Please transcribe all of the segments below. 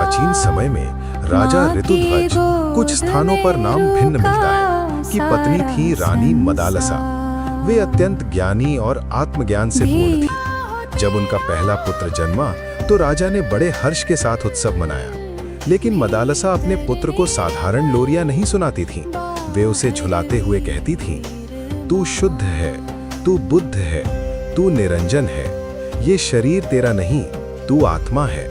प्राचीन समय में राजा ऋतुध्वज, कुछ स्थानों पर नाम भिन्न मिलता है, की पत्नी थी रानी मदालसा। वे अत्यंत ज्ञानी और आत्मज्ञान से पूर्ण थी। जब उनका पहला पुत्र जन्मा तो राजा ने बड़े हर्ष के साथ उत्सव मनाया। लेकिन मदालसा अपने पुत्र को साधारण लोरियां नहीं सुनाती थीं। वे उसे झुलाते हुए कहती थीं, तू शुद्ध है, तू बुद्ध है, तू निरंजन है, ये शरीर तेरा नहीं, तू आत्मा है।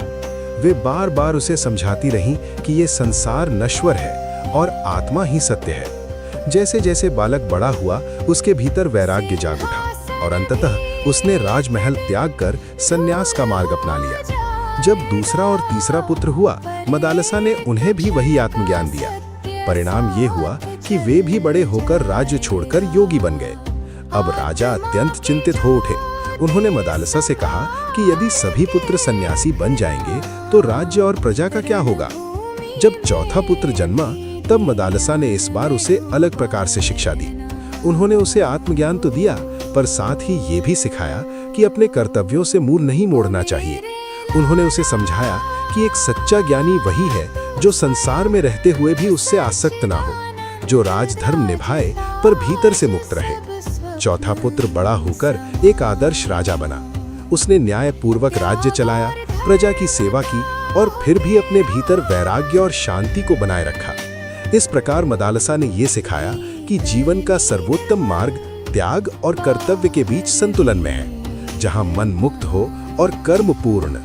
वे बार बार उसे समझाती रहीं कि ये संसार नश्वर है और आत्मा ही सत्य है। जैसे जैसे बालक बड़ा हुआ, उसके भीतर वैराग्य जाग उठा और अंततः उसने राजमहल त्याग कर संन्यास का मार्ग अपना लिया। जब दूसरा और तीसरा पुत्र हुआ, मदालसा ने उन्हें भी वही आत्मज्ञान दिया। परिणाम ये हुआ कि वे भी बड़े होकर राज्य छोड़कर योगी बन गए। अब राजा अत्यंत चिंतित हो उठे। उन्होंने मदालसा से कहा कि यदि सभी पुत्र सन्यासी बन जाएंगे तो राज्य और प्रजा का क्या होगा। जब चौथा पुत्र जन्मा तब मदालसा ने इस बार उसे अलग प्रकार से शिक्षा दी। उन्होंने उसे आत्मज्ञान तो दिया, पर साथ ही ये भी सिखाया कि अपने कर्तव्यों से मुंह नहीं मोड़ना चाहिए। उन्होंने उसे समझाया कि एक सच्चा ज्ञानी वही है जो संसार में रहते हुए भी उससे आसक्त ना हो, जो राजधर्म निभाए पर भीतर से मुक्त रहे। चौथा पुत्र बड़ा होकर एक आदर्श राजा बना। उसने न्यायपूर्वक राज्य चलाया, प्रजा की सेवा की और फिर भी अपने भीतर वैराग्य और शांति को बनाए रखा। इस प्रकार मदालसा ने ये सिखाया कि जीवन का सर्वोत्तम मार्ग त्याग और कर्तव्य के बीच संतुलन में है, जहां मन मुक्त हो और कर्म पूर्ण।